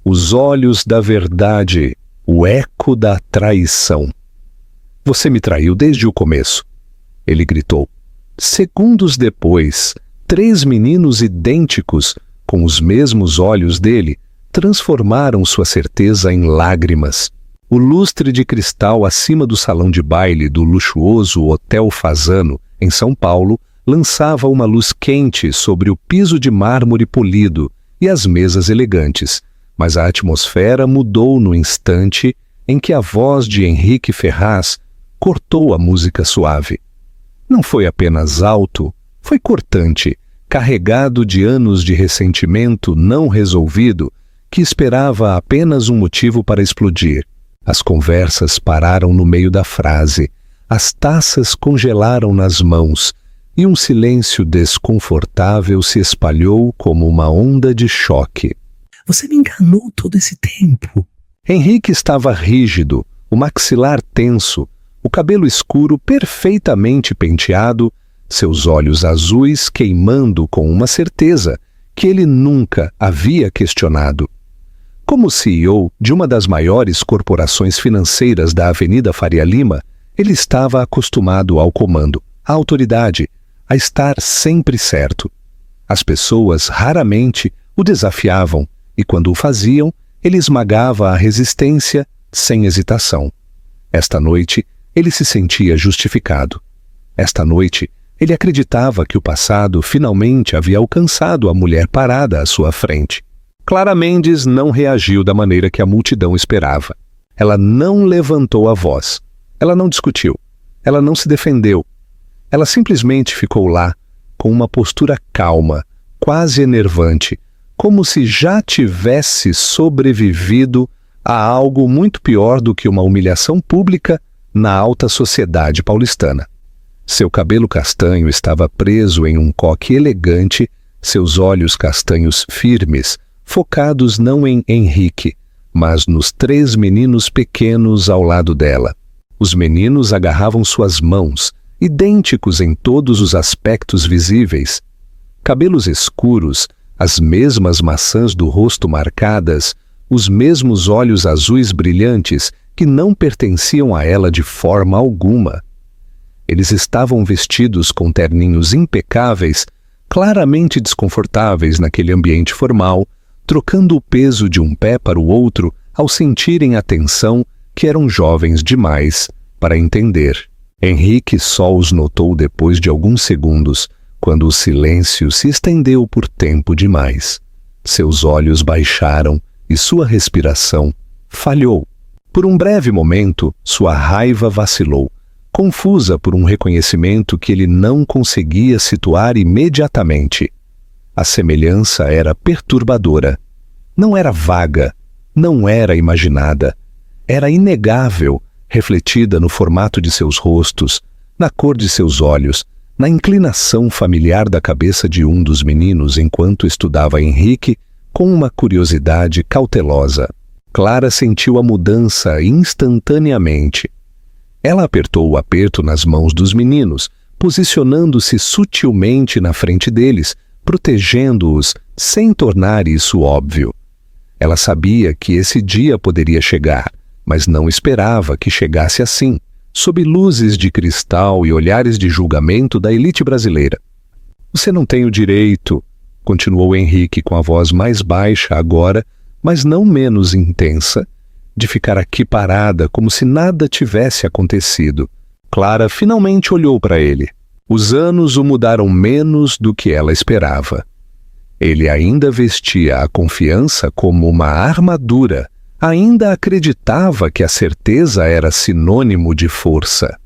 Os olhos da verdade, o eco da traição. Você me traiu desde o começo, ele gritou. Segundos depois, 3 meninos idênticos, com os mesmos olhos dele, transformaram sua certeza em lágrimas. O lustre de cristal acima do salão de baile do luxuoso Hotel Fasano, em São Paulo, lançava uma luz quente sobre o piso de mármore polido e as mesas elegantes, mas a atmosfera mudou no instante em que a voz de Henrique Ferraz cortou a música suave. Não foi apenas alto, foi cortante, carregado de anos de ressentimento não resolvido, que esperava apenas um motivo para explodir. As conversas pararam no meio da frase, as taças congelaram nas mãos, e um silêncio desconfortável se espalhou como uma onda de choque. Você me enganou todo esse tempo. Henrique estava rígido, o maxilar tenso, o cabelo escuro perfeitamente penteado, seus olhos azuis queimando com uma certeza que ele nunca havia questionado. Como CEO de uma das maiores corporações financeiras da Avenida Faria Lima, ele estava acostumado ao comando, à autoridade, a estar sempre certo. As pessoas raramente o desafiavam e, quando o faziam, ele esmagava a resistência sem hesitação. Esta noite, ele se sentia justificado. Esta noite, ele acreditava que o passado finalmente havia alcançado a mulher parada à sua frente. Clara Mendes não reagiu da maneira que a multidão esperava. Ela não levantou a voz. Ela não discutiu. Ela não se defendeu. Ela simplesmente ficou lá, com uma postura calma, quase enervante, como se já tivesse sobrevivido a algo muito pior do que uma humilhação pública na alta sociedade paulistana. Seu cabelo castanho estava preso em um coque elegante, seus olhos castanhos firmes, focados não em Henrique, mas nos 3 meninos pequenos ao lado dela. Os meninos agarravam suas mãos, idênticos em todos os aspectos visíveis. Cabelos escuros, as mesmas maçãs do rosto marcadas, os mesmos olhos azuis brilhantes que não pertenciam a ela de forma alguma. Eles estavam vestidos com terninhos impecáveis, claramente desconfortáveis naquele ambiente formal, trocando o peso de um pé para o outro ao sentirem a tensão que eram jovens demais para entender. Henrique só os notou depois de alguns segundos, quando o silêncio se estendeu por tempo demais. Seus olhos baixaram e sua respiração falhou. Por um breve momento, sua raiva vacilou, confusa por um reconhecimento que ele não conseguia situar imediatamente. A semelhança era perturbadora. Não era vaga, não era imaginada. Era inegável, refletida no formato de seus rostos, na cor de seus olhos, na inclinação familiar da cabeça de um dos meninos enquanto estudava Henrique com uma curiosidade cautelosa. Clara sentiu a mudança instantaneamente. Ela apertou o aperto nas mãos dos meninos, posicionando-se sutilmente na frente deles, protegendo-os sem tornar isso óbvio. Ela sabia que esse dia poderia chegar, mas não esperava que chegasse assim, sob luzes de cristal e olhares de julgamento da elite brasileira. Você não tem o direito, continuou Henrique com a voz mais baixa agora, mas não menos intensa, de ficar aqui parada como se nada tivesse acontecido. Clara finalmente olhou para ele. Os anos o mudaram menos do que ela esperava. Ele ainda vestia a confiança como uma armadura, ainda acreditava que a certeza era sinônimo de força.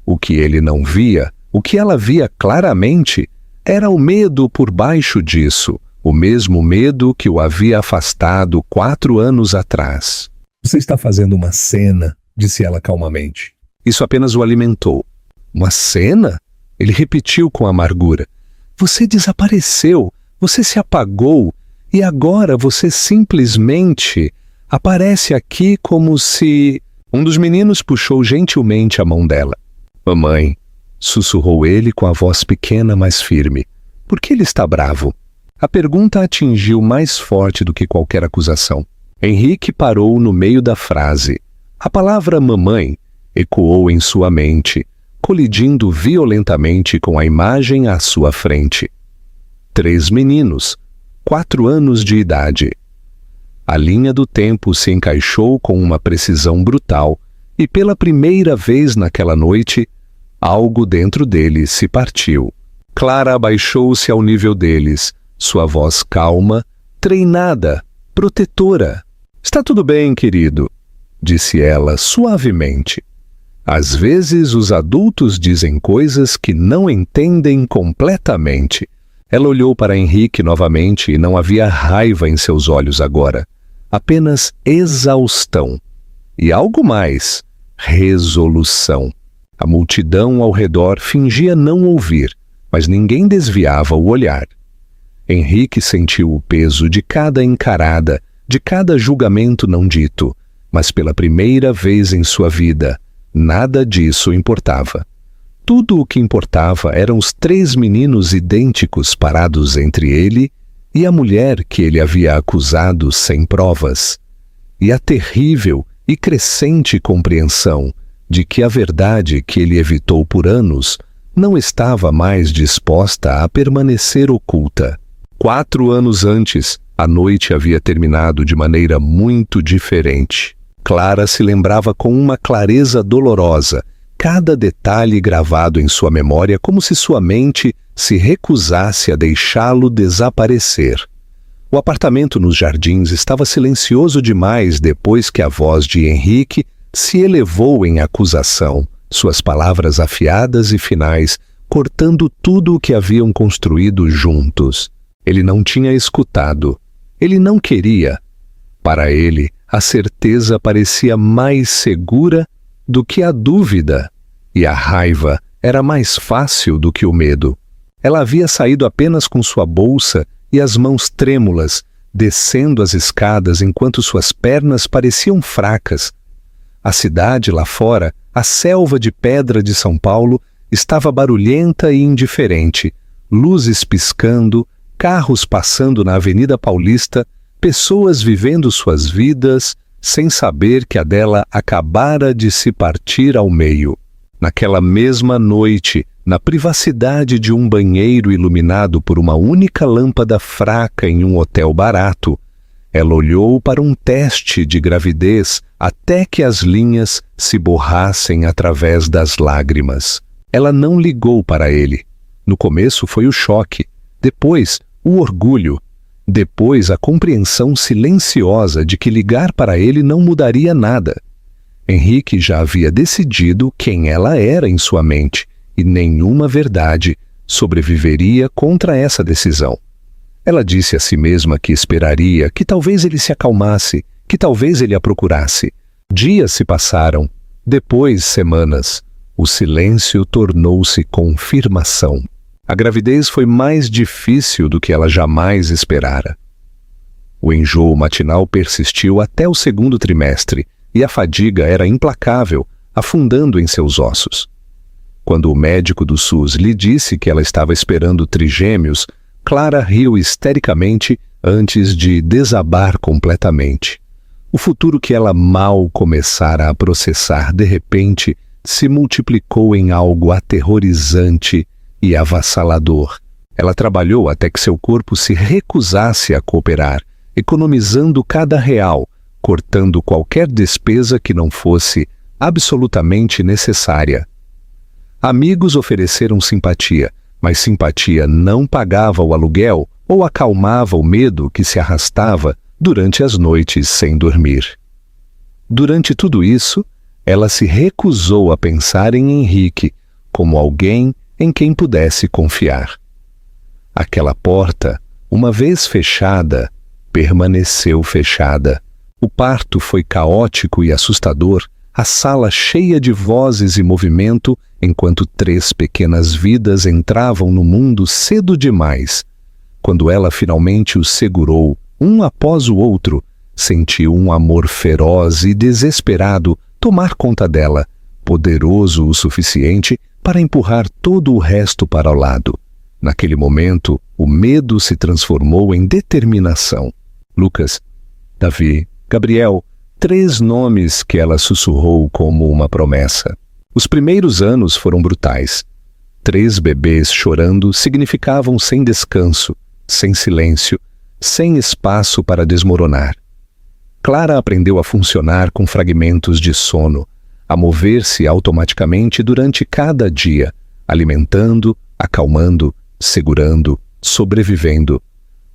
O que ele não via, o que ela via claramente, era o medo por baixo disso, o mesmo medo que o havia afastado 4 anos atrás. Você está fazendo uma cena, disse ela calmamente. Isso apenas o alimentou. Uma cena? Ele repetiu com amargura. Você desapareceu, você se apagou, e agora você simplesmente aparece aqui como se... Um dos meninos puxou gentilmente a mão dela. Mamãe, sussurrou ele com a voz pequena, mas firme. Por que ele está bravo? A pergunta atingiu mais forte do que qualquer acusação. Henrique parou no meio da frase. A palavra mamãe ecoou em sua mente, colidindo violentamente com a imagem à sua frente. 3 meninos, 4 anos de idade. A linha do tempo se encaixou com uma precisão brutal e pela primeira vez naquela noite, algo dentro dele se partiu. Clara abaixou-se ao nível deles, sua voz calma, treinada, protetora. Está tudo bem, querido, disse ela suavemente. Às vezes os adultos dizem coisas que não entendem completamente. Ela olhou para Henrique novamente e não havia raiva em seus olhos agora. Apenas exaustão. E algo mais, resolução. A multidão ao redor fingia não ouvir, mas ninguém desviava o olhar. Henrique sentiu o peso de cada encarada, de cada julgamento não dito, mas pela primeira vez em sua vida, nada disso importava. Tudo o que importava eram os 3 meninos idênticos parados entre ele e a mulher que ele havia acusado sem provas, e a terrível e crescente compreensão de que a verdade que ele evitou por anos não estava mais disposta a permanecer oculta. 4 anos antes, a noite havia terminado de maneira muito diferente. Clara se lembrava com uma clareza dolorosa, cada detalhe gravado em sua memória como se sua mente se recusasse a deixá-lo desaparecer. O apartamento nos jardins estava silencioso demais depois que a voz de Henrique se elevou em acusação, suas palavras afiadas e finais, cortando tudo o que haviam construído juntos. Ele não tinha escutado. Ele não queria. Para ele, a certeza parecia mais segura do que a dúvida, e a raiva era mais fácil do que o medo. Ela havia saído apenas com sua bolsa e as mãos trêmulas, descendo as escadas enquanto suas pernas pareciam fracas. A cidade lá fora, a selva de pedra de São Paulo, estava barulhenta e indiferente, luzes piscando, carros passando na Avenida Paulista, pessoas vivendo suas vidas sem saber que a dela acabara de se partir ao meio. Naquela mesma noite, na privacidade de um banheiro iluminado por uma única lâmpada fraca em um hotel barato, ela olhou para um teste de gravidez até que as linhas se borrassem através das lágrimas. Ela não ligou para ele. No começo foi o choque, depois o orgulho, depois a compreensão silenciosa de que ligar para ele não mudaria nada. Henrique já havia decidido quem ela era em sua mente, e nenhuma verdade sobreviveria contra essa decisão. Ela disse a si mesma que esperaria, que talvez ele se acalmasse, que talvez ele a procurasse. Dias se passaram, depois semanas. O silêncio tornou-se confirmação. A gravidez foi mais difícil do que ela jamais esperara. O enjoo matinal persistiu até o 2º trimestre e a fadiga era implacável, afundando em seus ossos. Quando o médico do SUS lhe disse que ela estava esperando trigêmeos, Clara riu histericamente antes de desabar completamente. O futuro que ela mal começara a processar de repente se multiplicou em algo aterrorizante e avassalador. Ela trabalhou até que seu corpo se recusasse a cooperar, economizando cada real, cortando qualquer despesa que não fosse absolutamente necessária. Amigos ofereceram simpatia, mas simpatia não pagava o aluguel ou acalmava o medo que se arrastava durante as noites sem dormir. Durante tudo isso, ela se recusou a pensar em Henrique como alguém em quem pudesse confiar. Aquela porta, uma vez fechada, permaneceu fechada. O parto foi caótico e assustador, a sala cheia de vozes e movimento, enquanto 3 pequenas vidas entravam no mundo cedo demais. Quando ela finalmente os segurou, um após o outro, sentiu um amor feroz e desesperado tomar conta dela, poderoso o suficiente para empurrar todo o resto para o lado. Naquele momento, o medo se transformou em determinação. Lucas, Davi, Gabriel, 3 nomes que ela sussurrou como uma promessa. Os primeiros anos foram brutais. 3 bebês chorando significavam sem descanso, sem silêncio, sem espaço para desmoronar. Clara aprendeu a funcionar com fragmentos de sono, a mover-se automaticamente durante cada dia, alimentando, acalmando, segurando, sobrevivendo.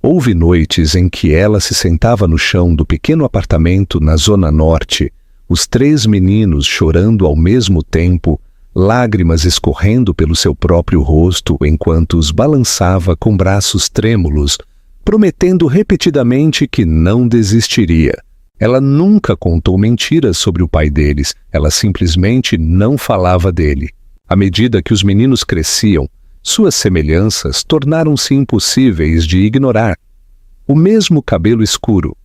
Houve noites em que ela se sentava no chão do pequeno apartamento na Zona Norte, os 3 meninos chorando ao mesmo tempo, lágrimas escorrendo pelo seu próprio rosto enquanto os balançava com braços trêmulos, prometendo repetidamente que não desistiria. Ela nunca contou mentiras sobre o pai deles, ela simplesmente não falava dele. À medida que os meninos cresciam, suas semelhanças tornaram-se impossíveis de ignorar. O mesmo cabelo escuro,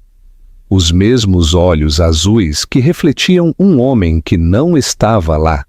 os mesmos olhos azuis que refletiam um homem que não estava lá.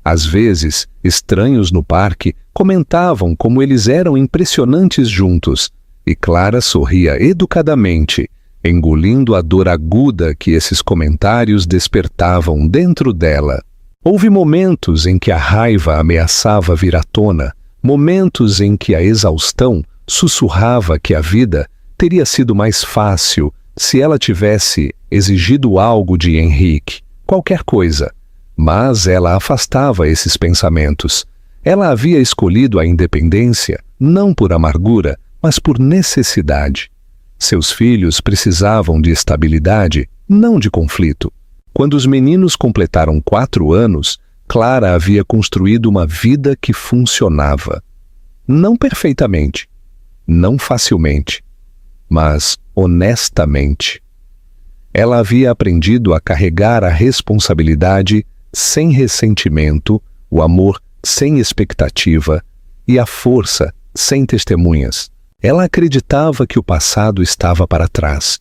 Às vezes, estranhos no parque comentavam como eles eram impressionantes juntos, e Clara sorria educadamente, engolindo a dor aguda que esses comentários despertavam dentro dela. Houve momentos em que a raiva ameaçava vir à tona, momentos em que a exaustão sussurrava que a vida teria sido mais fácil se ela tivesse exigido algo de Henrique, qualquer coisa. Mas ela afastava esses pensamentos. Ela havia escolhido a independência, não por amargura, mas por necessidade. Seus filhos precisavam de estabilidade, não de conflito. Quando os meninos completaram 4 anos, Clara havia construído uma vida que funcionava. Não perfeitamente, não facilmente, mas honestamente. Ela havia aprendido a carregar a responsabilidade sem ressentimento, o amor sem expectativa e a força sem testemunhas. Ela acreditava que o passado estava para trás.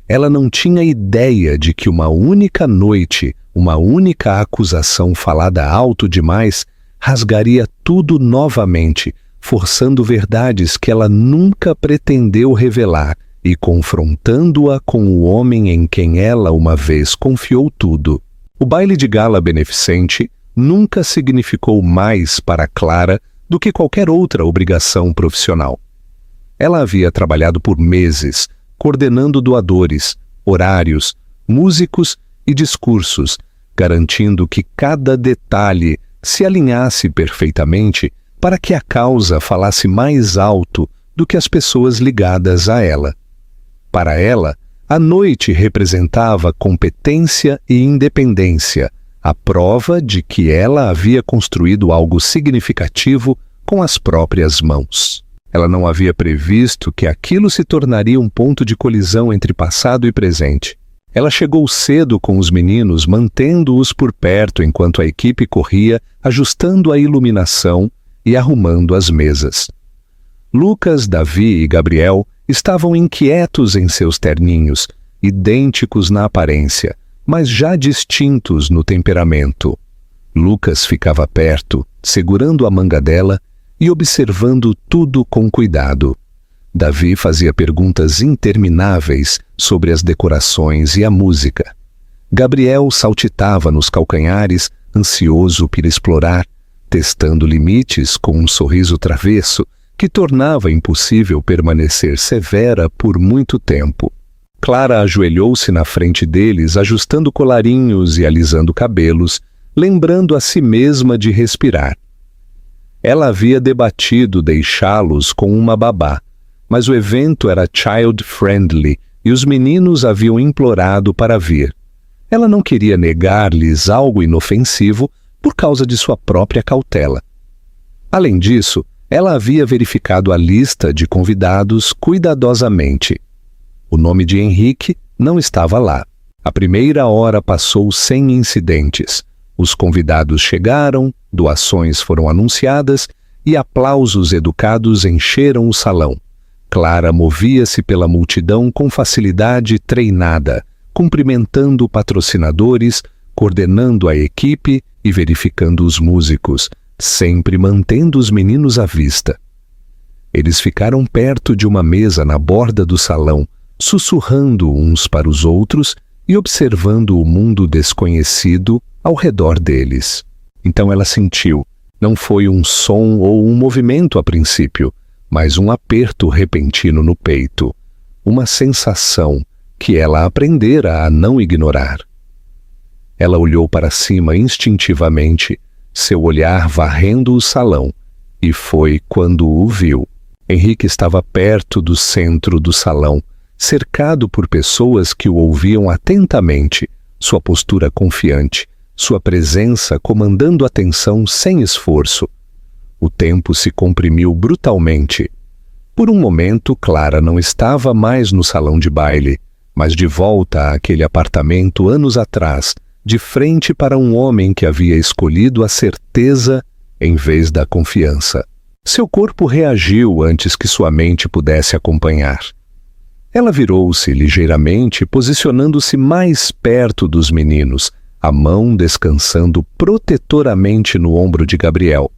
Ela não tinha ideia de que uma única noite, uma única acusação falada alto demais, rasgaria tudo novamente, forçando verdades que ela nunca pretendeu revelar e confrontando-a com o homem em quem ela uma vez confiou tudo. O baile de gala beneficente nunca significou mais para Clara do que qualquer outra obrigação profissional. Ela havia trabalhado por meses, coordenando doadores, horários, músicos e discursos, garantindo que cada detalhe se alinhasse perfeitamente para que a causa falasse mais alto do que as pessoas ligadas a ela. Para ela, a noite representava competência e independência, a prova de que ela havia construído algo significativo com as próprias mãos. Ela não havia previsto que aquilo se tornaria um ponto de colisão entre passado e presente. Ela chegou cedo com os meninos, mantendo-os por perto enquanto a equipe corria, ajustando a iluminação e arrumando as mesas. Lucas, Davi e Gabriel estavam inquietos em seus terninhos, idênticos na aparência, mas já distintos no temperamento. Lucas ficava perto, segurando a manga dela e observando tudo com cuidado. Davi fazia perguntas intermináveis sobre as decorações e a música. Gabriel saltitava nos calcanhares, ansioso por explorar, testando limites com um sorriso travesso que tornava impossível permanecer severa por muito tempo. Clara ajoelhou-se na frente deles, ajustando colarinhos e alisando cabelos, lembrando a si mesma de respirar. Ela havia debatido deixá-los com uma babá, mas o evento era child-friendly e os meninos haviam implorado para vir. Ela não queria negar-lhes algo inofensivo por causa de sua própria cautela. Além disso, ela havia verificado a lista de convidados cuidadosamente. O nome de Henrique não estava lá. A primeira hora passou sem incidentes. Os convidados chegaram, doações foram anunciadas e aplausos educados encheram o salão. Clara movia-se pela multidão com facilidade treinada, cumprimentando patrocinadores, coordenando a equipe e verificando os músicos, sempre mantendo os meninos à vista. Eles ficaram perto de uma mesa na borda do salão, sussurrando uns para os outros e observando o mundo desconhecido ao redor deles. Então ela sentiu, não foi um som ou um movimento a princípio, mas um aperto repentino no peito, uma sensação que ela aprendera a não ignorar. Ela olhou para cima instintivamente, seu olhar varrendo o salão, e foi quando o viu. Henrique estava perto do centro do salão, cercado por pessoas que o ouviam atentamente, sua postura confiante, sua presença comandando a atenção sem esforço. O tempo se comprimiu brutalmente. Por um momento, Clara não estava mais no salão de baile, mas de volta àquele apartamento anos atrás, de frente para um homem que havia escolhido a certeza em vez da confiança. Seu corpo reagiu antes que sua mente pudesse acompanhar. Ela virou-se ligeiramente, posicionando-se mais perto dos meninos, a mão descansando protetoramente no ombro de Gabriel.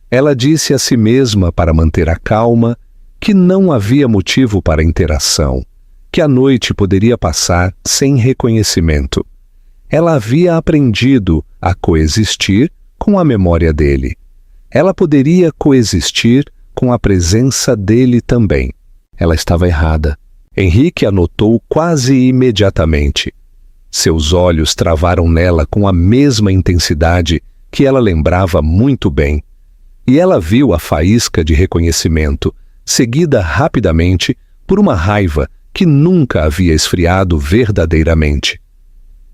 Ela disse a si mesma, para manter a calma, que não havia motivo para interação, que a noite poderia passar sem reconhecimento. Ela havia aprendido a coexistir com a memória dele. Ela poderia coexistir com a presença dele também. Ela estava errada. Henrique a notou quase imediatamente. Seus olhos travaram nela com a mesma intensidade que ela lembrava muito bem. E ela viu a faísca de reconhecimento, seguida rapidamente por uma raiva que nunca havia esfriado verdadeiramente.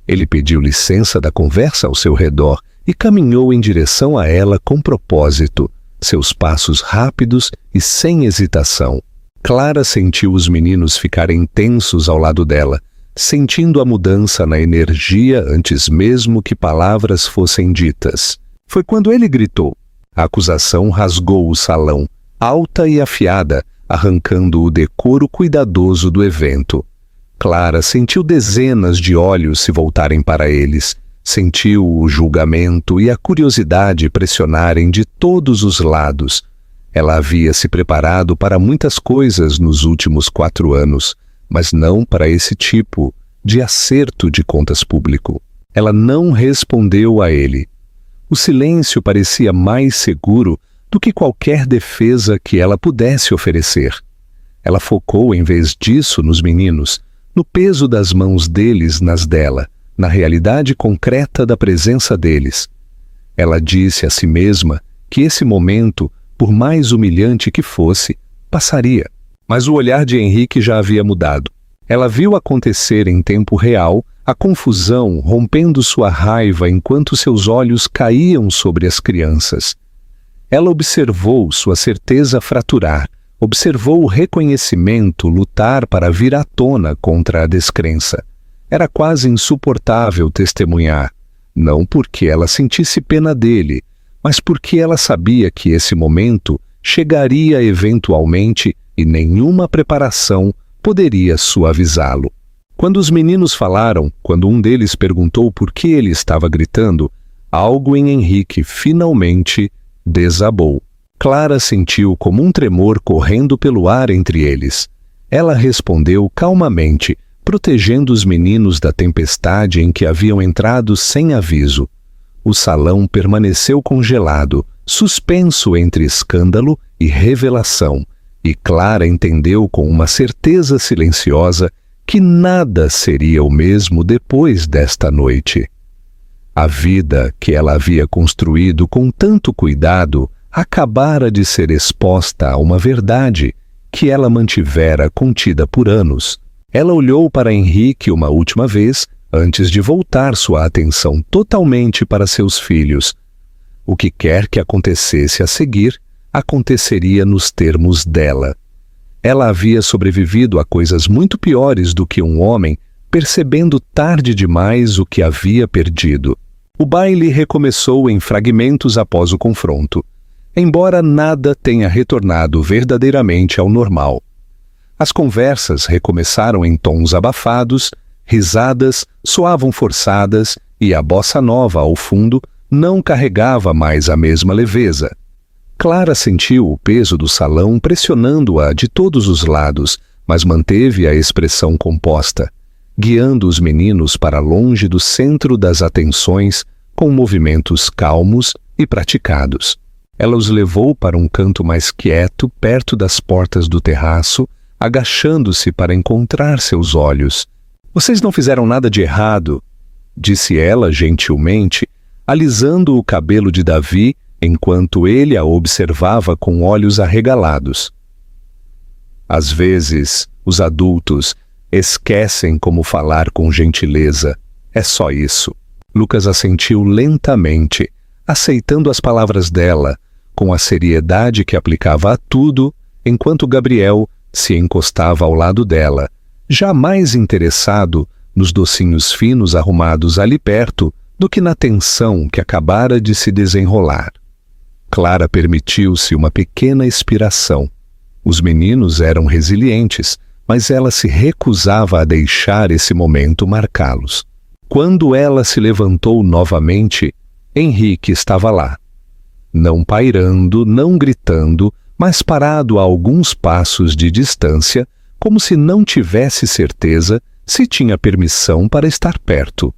Ele pediu licença da conversa ao seu redor e caminhou em direção a ela com propósito, seus passos rápidos e sem hesitação. Clara sentiu os meninos ficarem tensos ao lado dela, sentindo a mudança na energia antes mesmo que palavras fossem ditas. Foi quando ele gritou. A acusação rasgou o salão, alta e afiada, arrancando o decoro cuidadoso do evento. Clara sentiu dezenas de olhos se voltarem para eles, sentiu o julgamento e a curiosidade pressionarem de todos os lados. Ela havia se preparado para muitas coisas nos últimos 4 anos, mas não para esse tipo de acerto de contas público. Ela não respondeu a ele. O silêncio parecia mais seguro do que qualquer defesa que ela pudesse oferecer. Ela focou, em vez disso, nos meninos, no peso das mãos deles nas dela, na realidade concreta da presença deles. Ela disse a si mesma que esse momento, por mais humilhante que fosse, passaria. Mas o olhar de Henrique já havia mudado. Ela viu acontecer em tempo real a confusão rompendo sua raiva enquanto seus olhos caíam sobre as crianças. Ela observou sua certeza fraturar, observou o reconhecimento lutar para vir à tona contra a descrença. Era quase insuportável testemunhar, não porque ela sentisse pena dele, mas porque ela sabia que esse momento chegaria eventualmente e nenhuma preparação poderia suavizá-lo. Quando os meninos falaram, quando um deles perguntou por que ele estava gritando, algo em Henrique finalmente desabou. Clara sentiu como um tremor correndo pelo ar entre eles. Ela respondeu calmamente, protegendo os meninos da tempestade em que haviam entrado sem aviso. O salão permaneceu congelado, suspenso entre escândalo e revelação, e Clara entendeu com uma certeza silenciosa que nada seria o mesmo depois desta noite. A vida que ela havia construído com tanto cuidado acabara de ser exposta a uma verdade que ela mantivera contida por anos. Ela olhou para Henrique uma última vez antes de voltar sua atenção totalmente para seus filhos. O que quer que acontecesse a seguir, aconteceria nos termos dela. Ela havia sobrevivido a coisas muito piores do que um homem, percebendo tarde demais o que havia perdido. O baile recomeçou em fragmentos após o confronto, embora nada tenha retornado verdadeiramente ao normal. As conversas recomeçaram em tons abafados, risadas soavam forçadas e a bossa nova ao fundo não carregava mais a mesma leveza. Clara sentiu o peso do salão pressionando-a de todos os lados, mas manteve a expressão composta. guiando os meninos para longe do centro das atenções com movimentos calmos e praticados. Ela os levou para um canto mais quieto, perto das portas do terraço, agachando-se para encontrar seus olhos. "Vocês não fizeram nada de errado", disse ela gentilmente, alisando o cabelo de Davi enquanto ele a observava com olhos arregalados. Às vezes, os adultos esquecem como falar com gentileza. É só isso. Lucas assentiu lentamente, aceitando as palavras dela, com a seriedade que aplicava a tudo, enquanto Gabriel se encostava ao lado dela, já mais interessado nos docinhos finos arrumados ali perto do que na tensão que acabara de se desenrolar. Clara permitiu-se uma pequena expiração. Os meninos eram resilientes, mas ela se recusava a deixar esse momento marcá-los. Quando ela se levantou novamente, Henrique estava lá. Não pairando, não gritando, mas parado a alguns passos de distância, como se não tivesse certeza se tinha permissão para estar perto.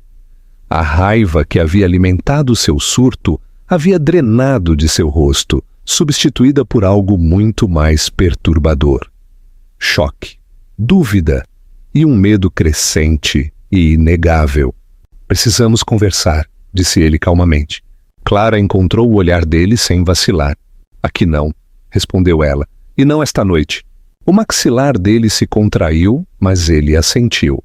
A raiva que havia alimentado seu surto havia drenado de seu rosto, substituída por algo muito mais perturbador. Choque, dúvida e um medo crescente e inegável. "Precisamos conversar", disse ele calmamente. Clara encontrou o olhar dele sem vacilar. "Aqui não", respondeu ela, "e não esta noite." O maxilar dele se contraiu, mas ele assentiu.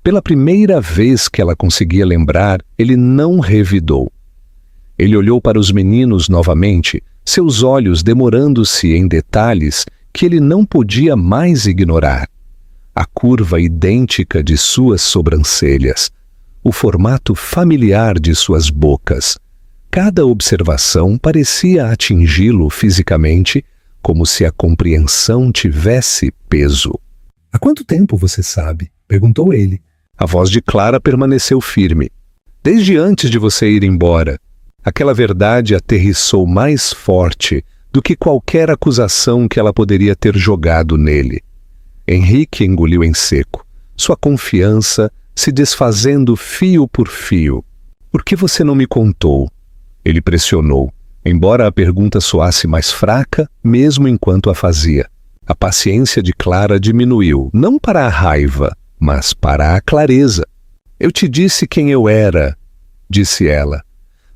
Pela primeira vez que ela conseguia lembrar, ele não revidou. Ele olhou para os meninos novamente, seus olhos demorando-se em detalhes que ele não podia mais ignorar. A curva idêntica de suas sobrancelhas, o formato familiar de suas bocas. Cada observação parecia atingi-lo fisicamente, como se a compreensão tivesse peso. "Há quanto tempo você sabe?" perguntou ele. A voz de Clara permaneceu firme. "Desde antes de você ir embora." Aquela verdade aterrissou mais forte do que qualquer acusação que ela poderia ter jogado nele. Henrique engoliu em seco, sua confiança se desfazendo fio por fio. "Por que você não me contou?" Ele pressionou, embora a pergunta soasse mais fraca, mesmo enquanto a fazia. A paciência de Clara diminuiu, não para a raiva, mas para a clareza. "Eu te disse quem eu era", disse ela.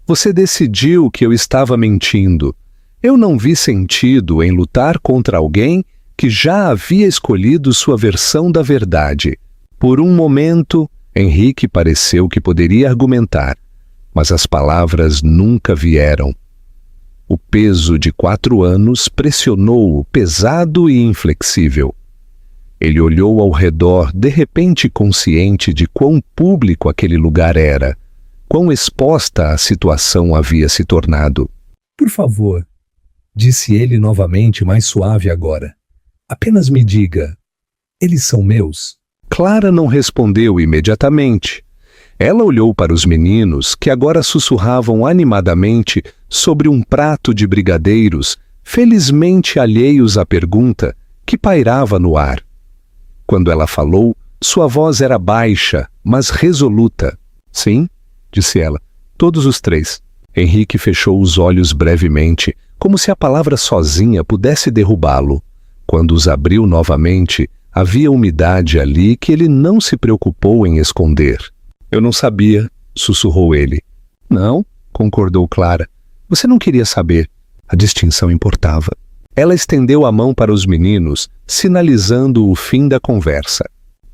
"Você decidiu que eu estava mentindo. Eu não vi sentido em lutar contra alguém que já havia escolhido sua versão da verdade." Por um momento, Henrique pareceu que poderia argumentar, mas as palavras nunca vieram. O peso de 4 anos pressionou-o, pesado e inflexível. Ele olhou ao redor, de repente consciente de quão público aquele lugar era, quão exposta a situação havia se tornado. "Por favor", disse ele novamente, mais suave agora. "Apenas me diga, eles são meus?" Clara não respondeu imediatamente. Ela olhou para os meninos, que agora sussurravam animadamente sobre um prato de brigadeiros, felizmente alheios à pergunta, que pairava no ar. Quando ela falou, sua voz era baixa, mas resoluta. "Sim", disse ela, "todos os 3. Henrique fechou os olhos brevemente, como se a palavra sozinha pudesse derrubá-lo. Quando os abriu novamente, havia umidade ali que ele não se preocupou em esconder. "Eu não sabia", sussurrou ele. "Não", concordou Clara. "Você não queria saber. A distinção importava." Ela estendeu a mão para os meninos, sinalizando o fim da conversa.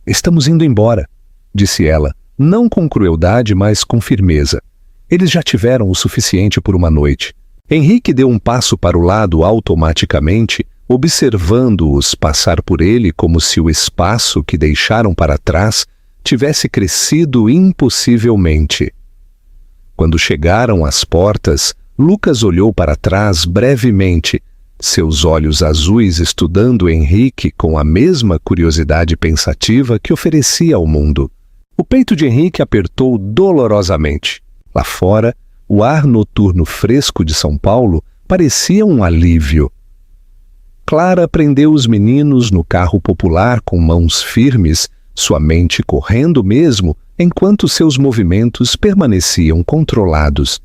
"Estamos indo embora", disse ela, não com crueldade, mas com firmeza. Eles já tiveram o suficiente por uma noite. Henrique deu um passo para o lado automaticamente, observando-os passar por ele como se o espaço que deixaram para trás tivesse crescido impossivelmente. Quando chegaram às portas, Lucas olhou para trás brevemente, seus olhos azuis estudando Henrique com a mesma curiosidade pensativa que oferecia ao mundo. O peito de Henrique apertou dolorosamente. Lá fora, o ar noturno fresco de São Paulo parecia um alívio. Clara prendeu os meninos no carro popular com mãos firmes, sua mente correndo mesmo enquanto seus movimentos permaneciam controlados.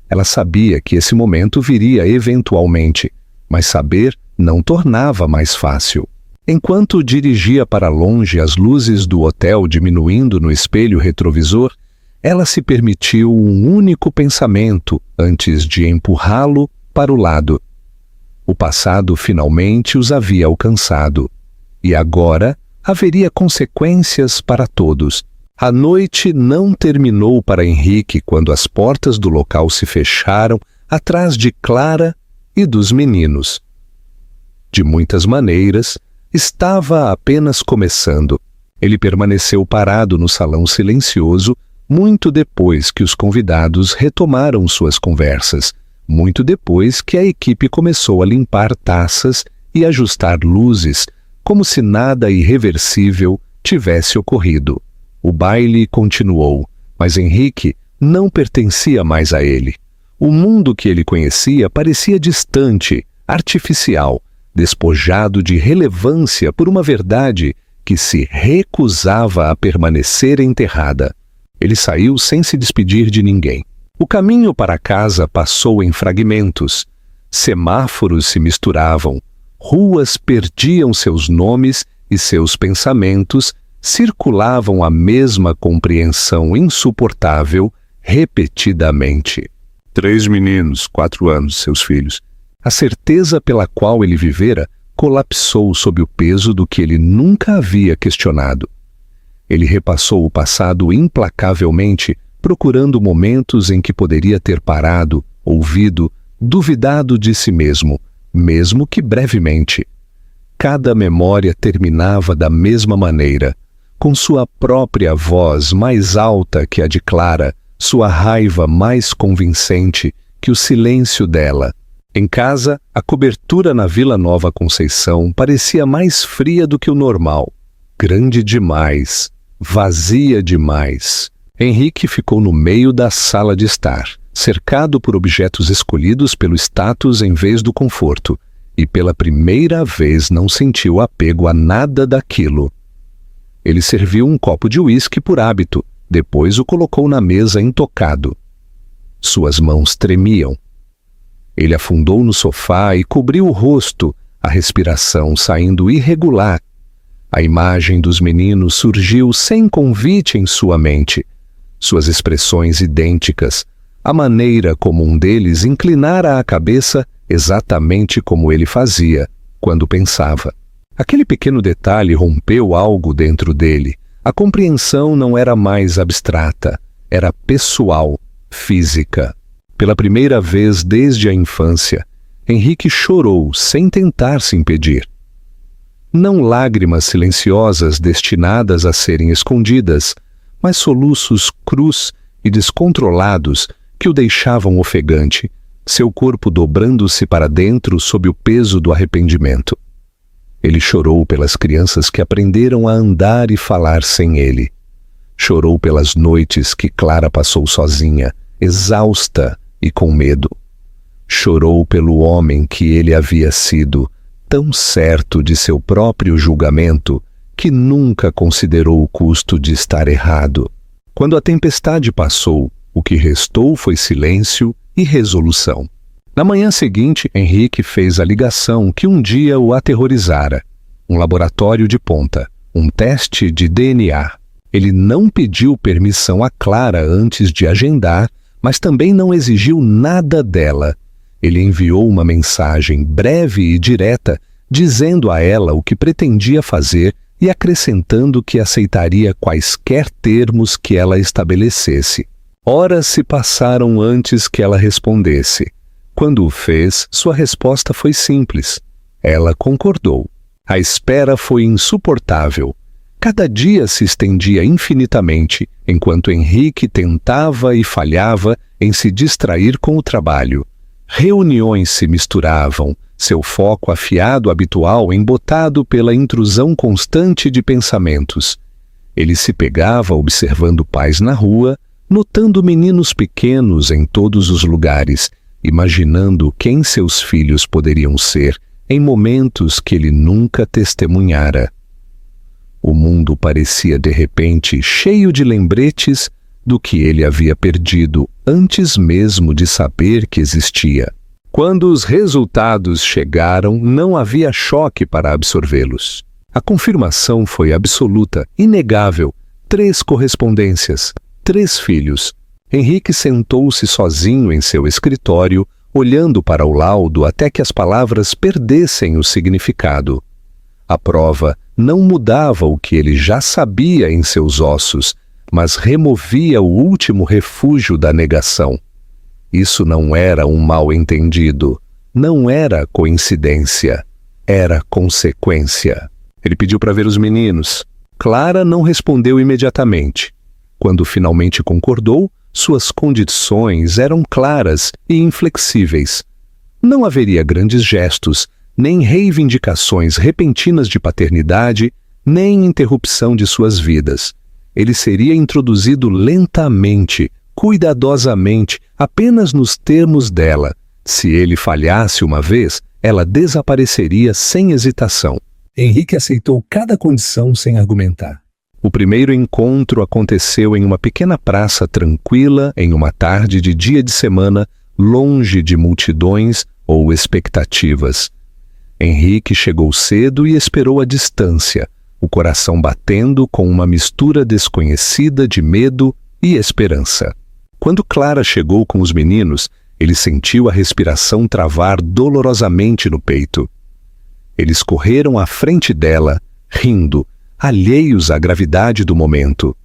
Ela sabia que esse momento viria eventualmente, mas saber não tornava mais fácil. Enquanto dirigia para longe as luzes do hotel diminuindo no espelho retrovisor, ela se permitiu um único pensamento antes de empurrá-lo para o lado. O passado finalmente os havia alcançado, e agora haveria consequências para todos. A noite não terminou para Henrique quando as portas do local se fecharam atrás de Clara e dos meninos. De muitas maneiras, estava apenas começando. Ele permaneceu parado no salão silencioso muito depois que os convidados retomaram suas conversas, muito depois que a equipe começou a limpar taças e ajustar luzes, como se nada irreversível tivesse ocorrido. O baile continuou, mas Henrique não pertencia mais a ele. O mundo que ele conhecia parecia distante, artificial, despojado de relevância por uma verdade que se recusava a permanecer enterrada. Ele saiu sem se despedir de ninguém. O caminho para casa passou em fragmentos. Semáforos se misturavam, ruas perdiam seus nomes e seus pensamentos circulavam a mesma compreensão insuportável repetidamente. 3 meninos, 4 anos, seus filhos. A certeza pela qual ele vivera colapsou sob o peso do que ele nunca havia questionado. Ele repassou o passado implacavelmente, procurando momentos em que poderia ter parado, ouvido, duvidado de si mesmo, mesmo que brevemente. Cada memória terminava da mesma maneira, com sua própria voz mais alta que a de Clara, sua raiva mais convincente que o silêncio dela. Em casa, a cobertura na Vila Nova Conceição parecia mais fria do que o normal. Grande demais, vazia demais. Henrique ficou no meio da sala de estar, cercado por objetos escolhidos pelo status em vez do conforto, e pela primeira vez não sentiu apego a nada daquilo. Ele serviu um copo de uísque por hábito, depois o colocou na mesa intocado. Suas mãos tremiam. Ele afundou no sofá e cobriu o rosto, a respiração saindo irregular. A imagem dos meninos surgiu sem convite em sua mente. Suas expressões idênticas, a maneira como um deles inclinara a cabeça exatamente como ele fazia quando pensava. Aquele pequeno detalhe rompeu algo dentro dele. A compreensão não era mais abstrata, era pessoal, física. Pela primeira vez desde a infância, Henrique chorou sem tentar se impedir. Não lágrimas silenciosas destinadas a serem escondidas, mas soluços crus e descontrolados que o deixavam ofegante, seu corpo dobrando-se para dentro sob o peso do arrependimento. Ele chorou pelas crianças que aprenderam a andar e falar sem ele. Chorou pelas noites que Clara passou sozinha, exausta e com medo. Chorou pelo homem que ele havia sido, tão certo de seu próprio julgamento que nunca considerou o custo de estar errado. Quando a tempestade passou, o que restou foi silêncio e resolução. Na manhã seguinte, Henrique fez a ligação que um dia o aterrorizara. Um laboratório de ponta, um teste de DNA. Ele não pediu permissão a Clara antes de agendar, mas também não exigiu nada dela. Ele enviou uma mensagem breve e direta, dizendo a ela o que pretendia fazer e acrescentando que aceitaria quaisquer termos que ela estabelecesse. Horas se passaram antes que ela respondesse. Quando o fez, sua resposta foi simples. Ela concordou. A espera foi insuportável. Cada dia se estendia infinitamente, enquanto Henrique tentava e falhava em se distrair com o trabalho. Reuniões se misturavam, seu foco afiado habitual embotado pela intrusão constante de pensamentos. Ele se pegava observando pais na rua, notando meninos pequenos em todos os lugares, imaginando quem seus filhos poderiam ser em momentos que ele nunca testemunhara. O mundo parecia de repente cheio de lembretes do que ele havia perdido antes mesmo de saber que existia. Quando os resultados chegaram, não havia choque para absorvê-los. A confirmação foi absoluta, inegável. 3 correspondências, 3 filhos. Henrique sentou-se sozinho em seu escritório, olhando para o laudo até que as palavras perdessem o significado. A prova não mudava o que ele já sabia em seus ossos, mas removia o último refúgio da negação. Isso não era um mal-entendido, não era coincidência, era consequência. Ele pediu para ver os meninos. Clara não respondeu imediatamente. Quando finalmente concordou, suas condições eram claras e inflexíveis. Não haveria grandes gestos, nem reivindicações repentinas de paternidade, nem interrupção de suas vidas. Ele seria introduzido lentamente, cuidadosamente, apenas nos termos dela. Se ele falhasse uma vez, ela desapareceria sem hesitação. Henrique aceitou cada condição sem argumentar. O primeiro encontro aconteceu em uma pequena praça tranquila, em uma tarde de dia de semana, longe de multidões ou expectativas. Henrique chegou cedo e esperou à distância, o coração batendo com uma mistura desconhecida de medo e esperança. Quando Clara chegou com os meninos, ele sentiu a respiração travar dolorosamente no peito. Eles correram à frente dela, rindo, alheios à gravidade do momento.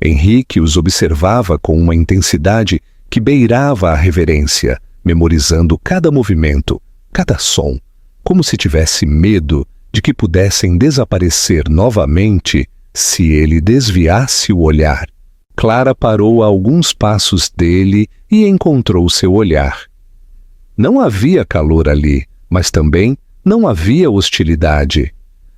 Henrique os observava com uma intensidade que beirava a reverência, memorizando cada movimento, cada som, como se tivesse medo de que pudessem desaparecer novamente se ele desviasse o olhar. Clara parou a alguns passos dele e encontrou seu olhar. Não havia calor ali, mas também não havia hostilidade.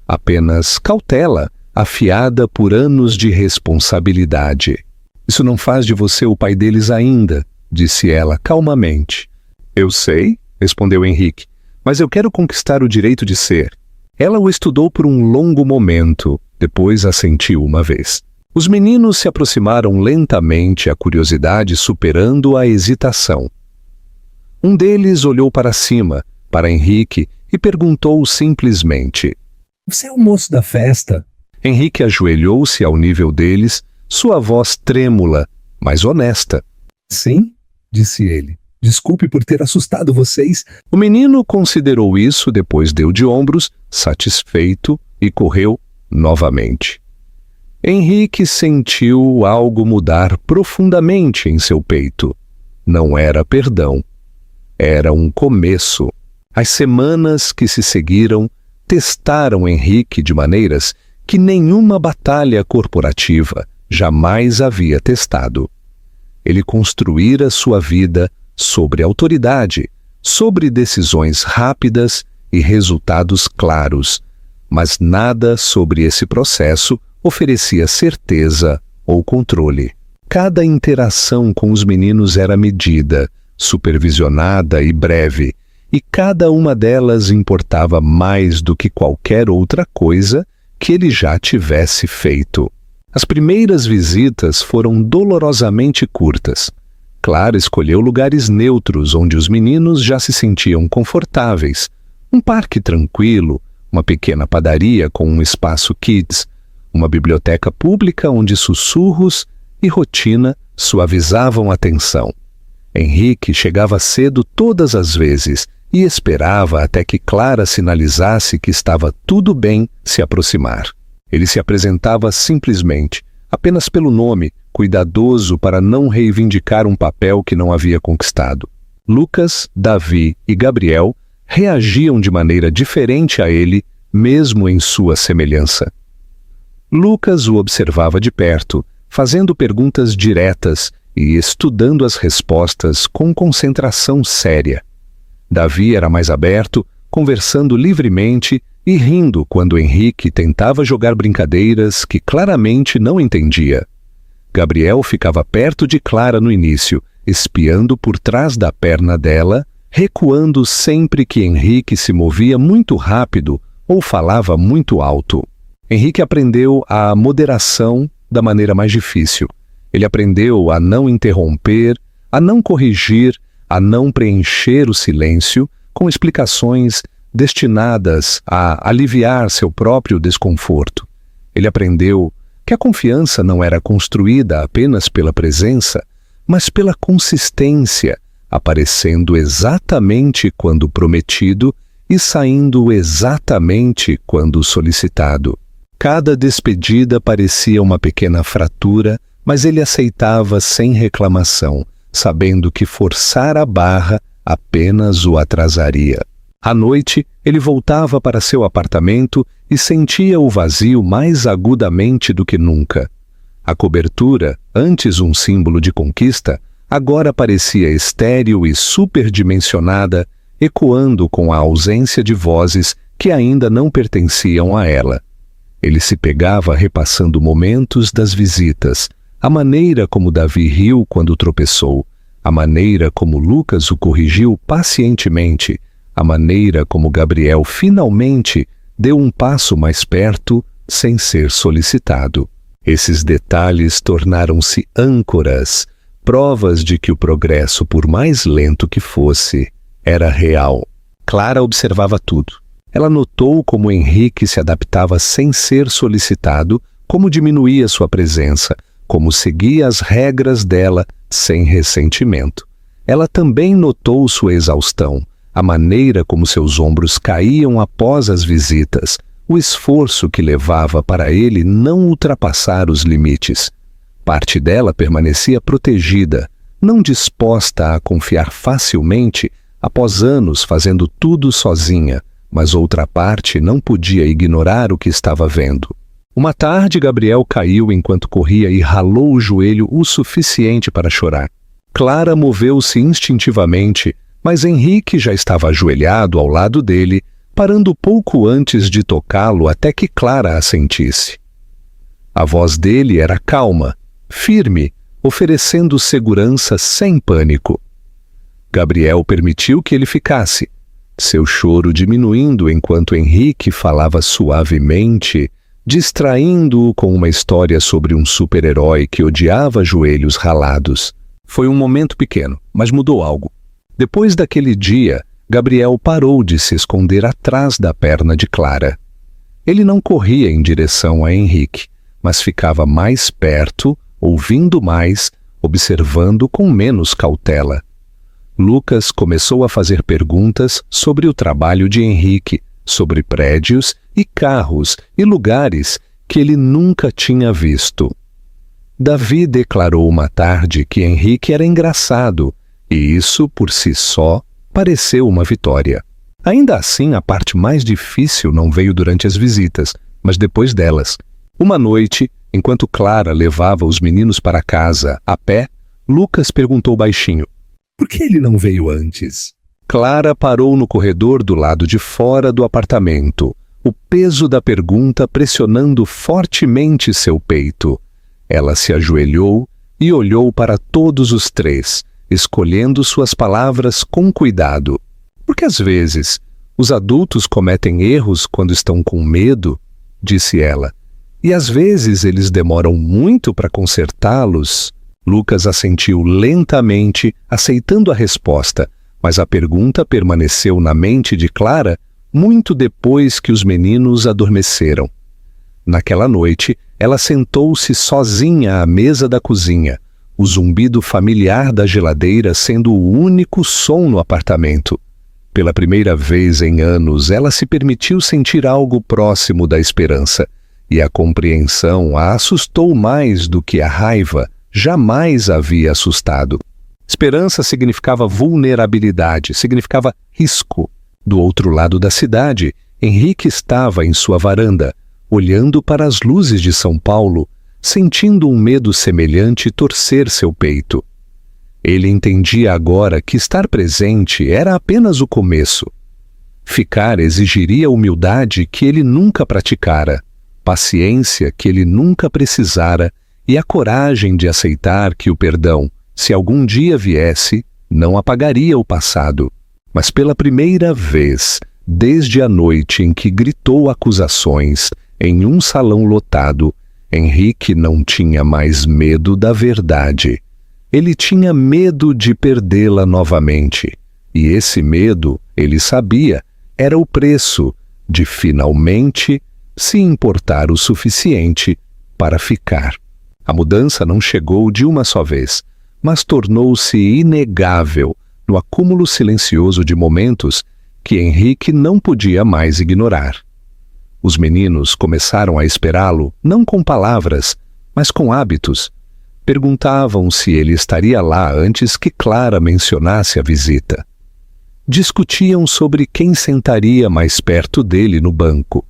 Apenas cautela, afiada por anos de responsabilidade. Isso não faz de você o pai deles ainda, disse ela calmamente. Eu sei, respondeu Henrique, mas eu quero conquistar o direito de ser. Ela o estudou por um longo momento, depois assentiu uma vez. Os meninos se aproximaram lentamente, a curiosidade superando a hesitação. Um deles olhou para cima, para Henrique, e perguntou simplesmente: Você é o moço da festa? Henrique ajoelhou-se ao nível deles, sua voz trêmula, mas honesta. Sim, disse ele. Desculpe por ter assustado vocês. O menino considerou isso, depois deu de ombros, satisfeito, e correu novamente. Henrique sentiu algo mudar profundamente em seu peito. Não era perdão. Era um começo. As semanas que se seguiram testaram Henrique de maneiras que nenhuma batalha corporativa jamais havia testado. Ele construíra sua vida sobre autoridade, sobre decisões rápidas e resultados claros, mas nada sobre esse processo oferecia certeza ou controle. Cada interação com os meninos era medida, supervisionada e breve, e cada uma delas importava mais do que qualquer outra coisa que ele já tivesse feito. As primeiras visitas foram dolorosamente curtas. Clara escolheu lugares neutros onde os meninos já se sentiam confortáveis. Um parque tranquilo, uma pequena padaria com um espaço kids, uma biblioteca pública onde sussurros e rotina suavizavam a tensão. Henrique chegava cedo todas as vezes e esperava até que Clara sinalizasse que estava tudo bem se aproximar. Ele se apresentava simplesmente, apenas pelo nome, cuidadoso para não reivindicar um papel que não havia conquistado. Lucas, Davi e Gabriel reagiam de maneira diferente a ele, mesmo em sua semelhança. Lucas o observava de perto, fazendo perguntas diretas e estudando as respostas com concentração séria. Davi era mais aberto, conversando livremente e rindo quando Henrique tentava jogar brincadeiras que claramente não entendia. Gabriel ficava perto de Clara no início, espiando por trás da perna dela, recuando sempre que Henrique se movia muito rápido ou falava muito alto. Henrique aprendeu a moderação da maneira mais difícil. Ele aprendeu a não interromper, a não corrigir, a não preencher o silêncio com explicações destinadas a aliviar seu próprio desconforto. Ele aprendeu que a confiança não era construída apenas pela presença, mas pela consistência, aparecendo exatamente quando prometido e saindo exatamente quando solicitado. Cada despedida parecia uma pequena fratura, mas ele aceitava sem reclamação, sabendo que forçar a barra apenas o atrasaria. À noite, ele voltava para seu apartamento e sentia o vazio mais agudamente do que nunca. A cobertura, antes um símbolo de conquista, agora parecia estéril e superdimensionada, ecoando com a ausência de vozes que ainda não pertenciam a ela. Ele se pegava repassando momentos das visitas, a maneira como Davi riu quando tropeçou, a maneira como Lucas o corrigiu pacientemente, a maneira como Gabriel finalmente deu um passo mais perto sem ser solicitado. Esses detalhes tornaram-se âncoras, provas de que o progresso, por mais lento que fosse, era real. Clara observava tudo. Ela notou como Henrique se adaptava sem ser solicitado, como diminuía sua presença, como seguia as regras dela sem ressentimento. Ela também notou sua exaustão, a maneira como seus ombros caíam após as visitas, o esforço que levava para ele não ultrapassar os limites. Parte dela permanecia protegida, não disposta a confiar facilmente após anos fazendo tudo sozinha, mas outra parte não podia ignorar o que estava vendo. Uma tarde, Gabriel caiu enquanto corria e ralou o joelho o suficiente para chorar. Clara moveu-se instintivamente, mas Henrique já estava ajoelhado ao lado dele, parando pouco antes de tocá-lo até que Clara a sentisse. A voz dele era calma, firme, oferecendo segurança sem pânico. Gabriel permitiu que ele ficasse, seu choro diminuindo enquanto Henrique falava suavemente, distraindo-o com uma história sobre um super-herói que odiava joelhos ralados. Foi um momento pequeno, mas mudou algo. Depois daquele dia, Gabriel parou de se esconder atrás da perna de Clara. Ele não corria em direção a Henrique, mas ficava mais perto, ouvindo mais, observando com menos cautela. Lucas começou a fazer perguntas sobre o trabalho de Henrique, sobre prédios e carros e lugares que ele nunca tinha visto. Davi declarou uma tarde que Henrique era engraçado, e isso, por si só, pareceu uma vitória. Ainda assim, a parte mais difícil não veio durante as visitas, mas depois delas. Uma noite, enquanto Clara levava os meninos para casa a pé, Lucas perguntou baixinho: Por que ele não veio antes? Clara parou no corredor do lado de fora do apartamento, o peso da pergunta pressionando fortemente seu peito. Ela se ajoelhou e olhou para todos os três, escolhendo suas palavras com cuidado. Porque às vezes os adultos cometem erros quando estão com medo, disse ela, e às vezes eles demoram muito para consertá-los. Lucas assentiu lentamente, aceitando a resposta, mas a pergunta permaneceu na mente de Clara muito depois que os meninos adormeceram. Naquela noite, ela sentou-se sozinha à mesa da cozinha, o zumbido familiar da geladeira sendo o único som no apartamento. Pela primeira vez em anos, ela se permitiu sentir algo próximo da esperança, e a compreensão a assustou mais do que a raiva jamais havia assustado. Esperança significava vulnerabilidade, significava risco. Do outro lado da cidade, Henrique estava em sua varanda, olhando para as luzes de São Paulo, sentindo um medo semelhante torcer seu peito. Ele entendia agora que estar presente era apenas o começo. Ficar exigiria humildade que ele nunca praticara, paciência que ele nunca precisara e a coragem de aceitar que o perdão, se algum dia viesse, não apagaria o passado. Mas pela primeira vez, desde a noite em que gritou acusações, Em um salão lotado, Henrique não tinha mais medo da verdade. Ele tinha medo de perdê-la novamente. E esse medo, ele sabia, era o preço de finalmente se importar o suficiente para ficar. A mudança não chegou de uma só vez, mas tornou-se inegável no acúmulo silencioso de momentos que Henrique não podia mais ignorar. Os meninos começaram a esperá-lo, não com palavras, mas com hábitos. Perguntavam se ele estaria lá antes que Clara mencionasse a visita. Discutiam sobre quem sentaria mais perto dele no banco.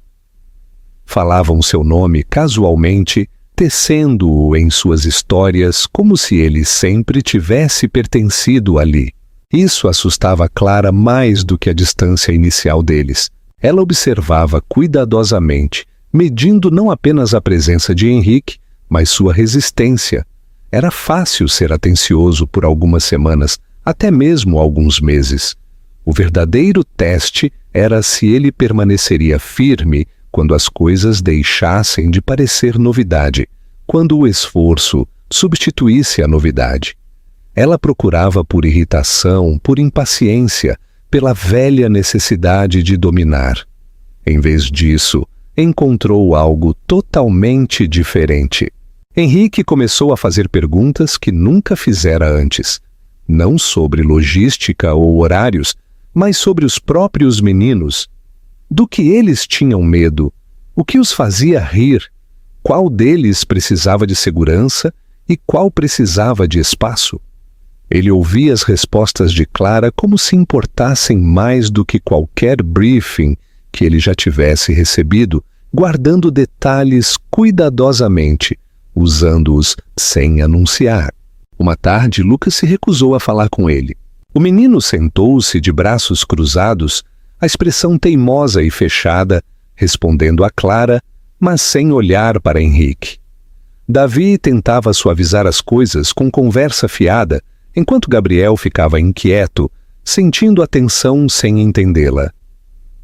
Falavam seu nome casualmente, tecendo-o em suas histórias como se ele sempre tivesse pertencido ali. Isso assustava Clara mais do que a distância inicial deles. Ela observava cuidadosamente, medindo não apenas a presença de Henrique, mas sua resistência. Era fácil ser atencioso por algumas semanas, até mesmo alguns meses. O verdadeiro teste era se ele permaneceria firme quando as coisas deixassem de parecer novidade, quando o esforço substituísse a novidade. Ela procurava por irritação, por impaciência, pela velha necessidade de dominar. Em vez disso, encontrou algo totalmente diferente. Henrique começou a fazer perguntas que nunca fizera antes, não sobre logística ou horários, mas sobre os próprios meninos. Do que eles tinham medo? O que os fazia rir? Qual deles precisava de segurança e qual precisava de espaço? Ele ouvia as respostas de Clara como se importassem mais do que qualquer briefing que ele já tivesse recebido, guardando detalhes cuidadosamente, usando-os sem anunciar. Uma tarde, Lucas se recusou a falar com ele. O menino sentou-se de braços cruzados, a expressão teimosa e fechada, respondendo a Clara, mas sem olhar para Henrique. Davi tentava suavizar as coisas com conversa fiada, enquanto Gabriel ficava inquieto, sentindo a tensão sem entendê-la.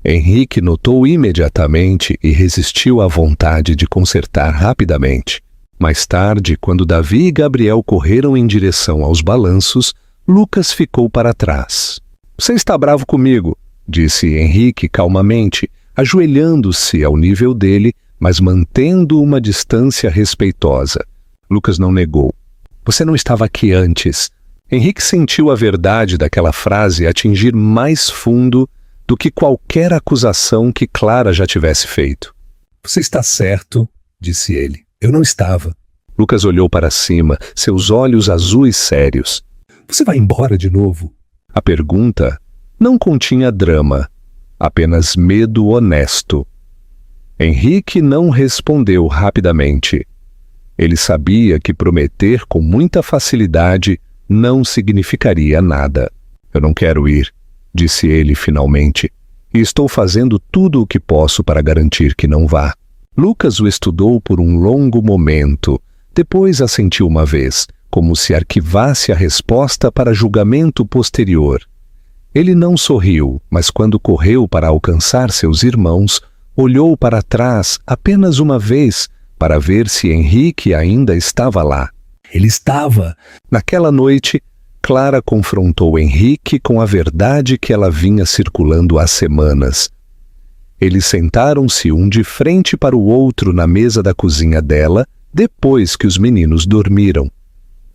Henrique notou imediatamente e resistiu à vontade de consertar rapidamente. Mais tarde, quando Davi e Gabriel correram em direção aos balanços, Lucas ficou para trás. "Você está bravo comigo", disse Henrique calmamente, ajoelhando-se ao nível dele, mas mantendo uma distância respeitosa. Lucas não negou. "Você não estava aqui antes." Henrique sentiu a verdade daquela frase atingir mais fundo do que qualquer acusação que Clara já tivesse feito. "Você está certo", disse ele. "Eu não estava." Lucas olhou para cima, seus olhos azuis sérios. "Você vai embora de novo?" A pergunta não continha drama, apenas medo honesto. Henrique não respondeu rapidamente. Ele sabia que prometer com muita facilidade não significaria nada. "Eu não quero ir", disse ele finalmente, "e estou fazendo tudo o que posso para garantir que não vá." Lucas o estudou por um longo momento, depois assentiu uma vez, como se arquivasse a resposta para julgamento posterior. Ele não sorriu, mas quando correu para alcançar seus irmãos, olhou para trás apenas uma vez para ver se Henrique ainda estava lá. Ele estava. Naquela noite, Clara confrontou Henrique com a verdade que ela vinha circulando há semanas. Eles sentaram-se um de frente para o outro na mesa da cozinha dela, depois que os meninos dormiram.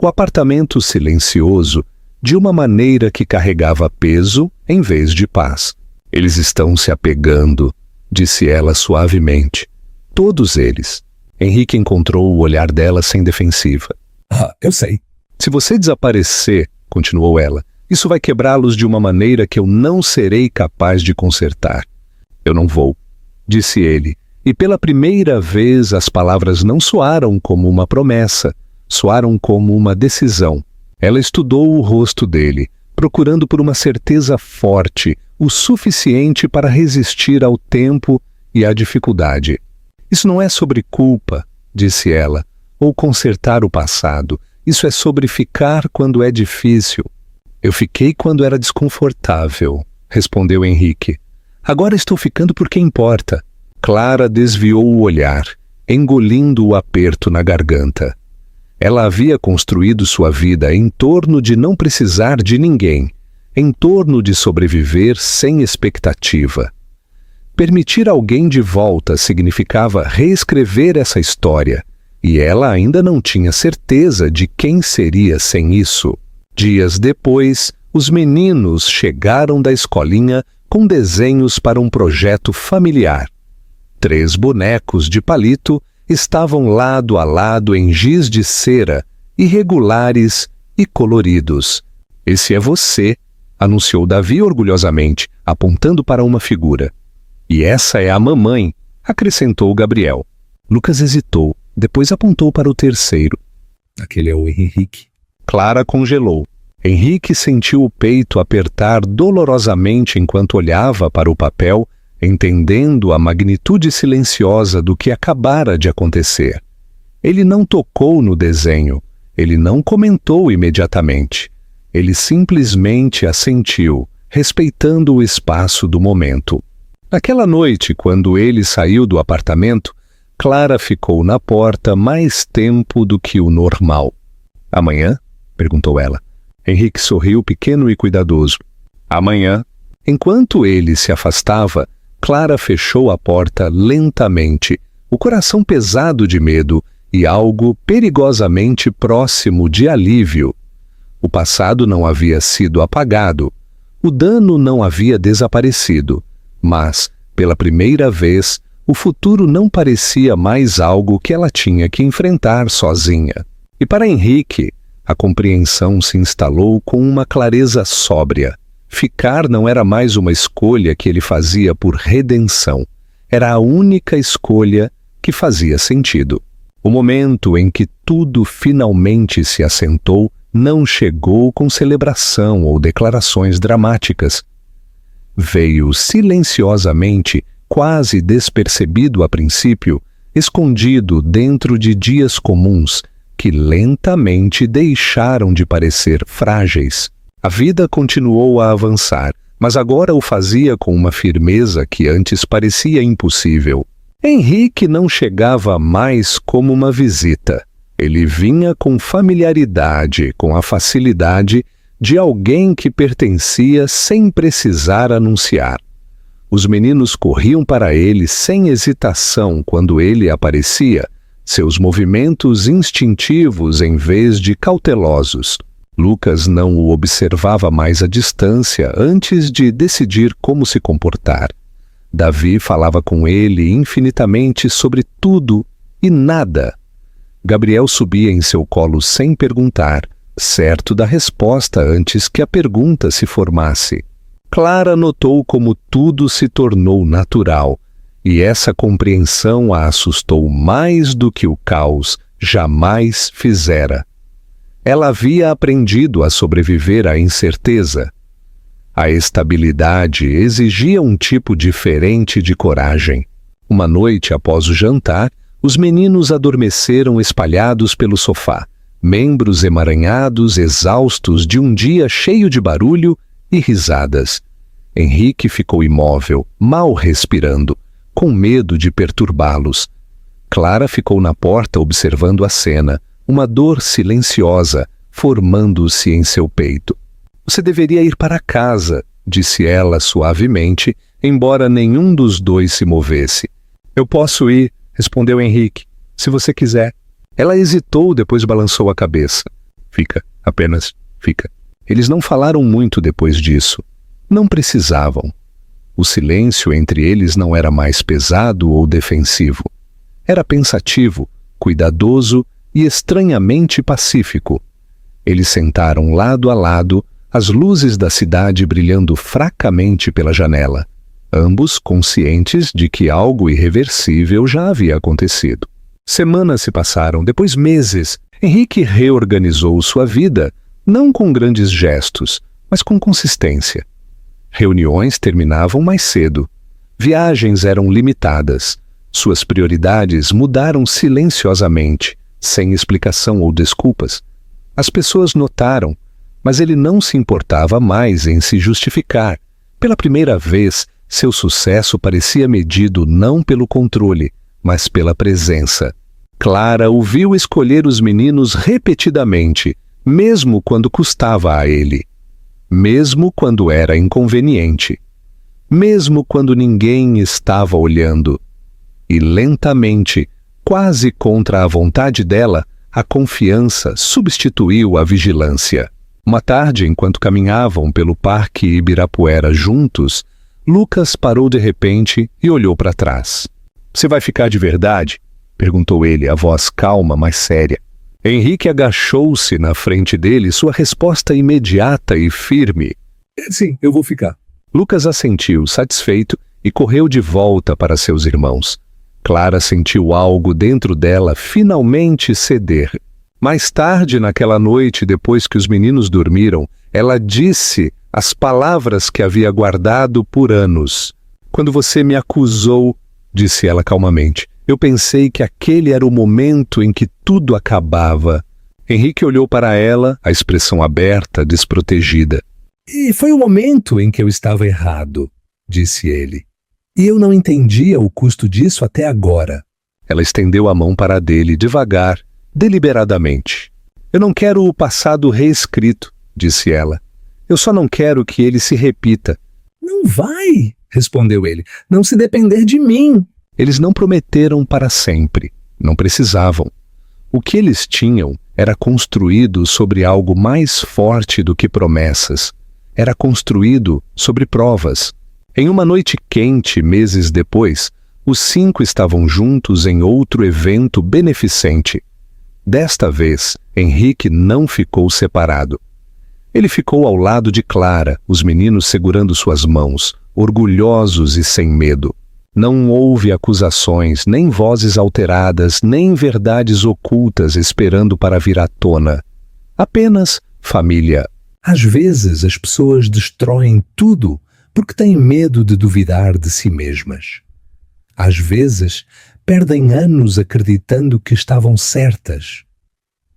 O apartamento silencioso, de uma maneira que carregava peso em vez de paz. "Eles estão se apegando", disse ela suavemente. "Todos eles." Henrique encontrou o olhar dela sem defensiva. "Ah, eu sei." "Se você desaparecer", continuou ela, "isso vai quebrá-los de uma maneira que eu não serei capaz de consertar." "Eu não vou", disse ele, e pela primeira vez as palavras não soaram como uma promessa, soaram como uma decisão. Ela estudou o rosto dele, procurando por uma certeza forte, o suficiente para resistir ao tempo e à dificuldade. "Isso não é sobre culpa", disse ela, "ou consertar o passado. Isso é sobre ficar quando é difícil." "Eu fiquei quando era desconfortável", respondeu Henrique. "Agora estou ficando porque importa." Clara desviou o olhar, engolindo o aperto na garganta. Ela havia construído sua vida em torno de não precisar de ninguém, em torno de sobreviver sem expectativa. Permitir alguém de volta significava reescrever essa história, e ela ainda não tinha certeza de quem seria sem isso. Dias depois, os meninos chegaram da escolinha com desenhos para um projeto familiar. 3 bonecos de palito estavam lado a lado em giz de cera, irregulares e coloridos. "Esse é você", anunciou Davi orgulhosamente, apontando para uma figura. "E essa é a mamãe", acrescentou Gabriel. Lucas hesitou, depois apontou para o terceiro. Aquele é o Henrique. Clara congelou. Henrique sentiu o peito apertar dolorosamente enquanto olhava para o papel, entendendo a magnitude silenciosa do que acabara de acontecer. Ele não tocou no desenho, ele não comentou imediatamente. Ele simplesmente assentiu, respeitando o espaço do momento. Naquela noite, quando ele saiu do apartamento, Clara ficou na porta mais tempo do que o normal. "Amanhã?" perguntou ela. Henrique sorriu pequeno e cuidadoso. "Amanhã." Enquanto ele se afastava, Clara fechou a porta lentamente, o coração pesado de medo e algo perigosamente próximo de alívio. O passado não havia sido apagado, o dano não havia desaparecido, mas, pela primeira vez, o futuro não parecia mais algo que ela tinha que enfrentar sozinha. E para Henrique, a compreensão se instalou com uma clareza sóbria. Ficar não era mais uma escolha que ele fazia por redenção. Era a única escolha que fazia sentido. O momento em que tudo finalmente se assentou não chegou com celebração ou declarações dramáticas. Veio silenciosamente, quase despercebido a princípio, escondido dentro de dias comuns que lentamente deixaram de parecer frágeis. A vida continuou a avançar, mas agora o fazia com uma firmeza que antes parecia impossível. Henrique não chegava mais como uma visita. Ele vinha com familiaridade, com a facilidade de alguém que pertencia sem precisar anunciar. Os meninos corriam para ele sem hesitação quando ele aparecia, seus movimentos instintivos em vez de cautelosos. Lucas não o observava mais à distância antes de decidir como se comportar. Davi falava com ele infinitamente sobre tudo e nada. Gabriel subia em seu colo sem perguntar, certo da resposta antes que a pergunta se formasse. Clara notou como tudo se tornou natural, e essa compreensão a assustou mais do que o caos jamais fizera. Ela havia aprendido a sobreviver à incerteza. A estabilidade exigia um tipo diferente de coragem. Uma noite após o jantar, os meninos adormeceram espalhados pelo sofá, membros emaranhados, exaustos de um dia cheio de barulho e risadas. Henrique ficou imóvel, mal respirando, com medo de perturbá-los. Clara ficou na porta observando a cena, uma dor silenciosa formando-se em seu peito. "Você deveria ir para casa", disse ela suavemente, embora nenhum dos dois se movesse. "Eu posso ir", respondeu Henrique, "se você quiser." Ela hesitou, depois balançou a cabeça. "Fica, apenas fica." Eles não falaram muito depois disso. Não precisavam. O silêncio entre eles não era mais pesado ou defensivo. Era pensativo, cuidadoso e estranhamente pacífico. Eles sentaram lado a lado, as luzes da cidade brilhando fracamente pela janela, ambos conscientes de que algo irreversível já havia acontecido. Semanas se passaram, depois meses. Henrique reorganizou sua vida, não com grandes gestos, mas com consistência. Reuniões terminavam mais cedo. Viagens eram limitadas. Suas prioridades mudaram silenciosamente, sem explicação ou desculpas. As pessoas notaram, mas ele não se importava mais em se justificar. Pela primeira vez, Seu sucesso parecia medido não pelo controle, mas pela presença. Clara o viu escolher os meninos repetidamente, mesmo quando custava a ele. Mesmo quando era inconveniente. Mesmo quando ninguém estava olhando. E lentamente, quase contra a vontade dela, a confiança substituiu a vigilância. Uma tarde, enquanto caminhavam pelo Parque Ibirapuera juntos, Lucas parou de repente e olhou para trás. "Você vai ficar de verdade?" perguntou ele, a voz calma, mas séria. Henrique agachou-se na frente dele, sua resposta imediata e firme. Sim, eu vou ficar. Lucas assentiu, satisfeito, e correu de volta para seus irmãos. Clara sentiu algo dentro dela finalmente ceder. Mais tarde, naquela noite, depois que os meninos dormiram, ela disse as palavras que havia guardado por anos. "Quando você me acusou", disse ela calmamente, "eu pensei que aquele era o momento em que tudo acabava." Henrique olhou para ela, a expressão aberta, desprotegida. "E foi o momento em que eu estava errado", disse ele. "E eu não entendia o custo disso até agora." Ela estendeu a mão para a dele, devagar, deliberadamente. "Eu não quero o passado reescrito", disse ela. "Eu só não quero que ele se repita." "Não vai", respondeu ele. "Não se depender de mim." Eles não prometeram para sempre. Não precisavam. O que eles tinham era construído sobre algo mais forte do que promessas. Era construído sobre provas. Em uma noite quente, meses depois, os 5 estavam juntos em outro evento beneficente. Desta vez, Henrique não ficou separado. Ele ficou ao lado de Clara, os meninos segurando suas mãos, orgulhosos e sem medo. Não houve acusações, nem vozes alteradas, nem verdades ocultas esperando para vir à tona. Apenas família. Às vezes as pessoas destroem tudo porque têm medo de duvidar de si mesmas. Às vezes perdem anos acreditando que estavam certas.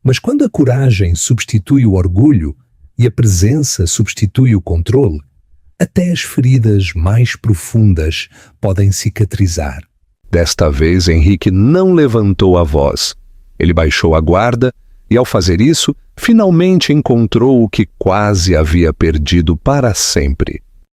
Mas quando a coragem substitui o orgulho e a presença substitui o controle, até as feridas mais profundas podem cicatrizar. Desta vez, Henrique não levantou a voz. Ele baixou a guarda e, ao fazer isso, finalmente encontrou o que quase havia perdido para sempre.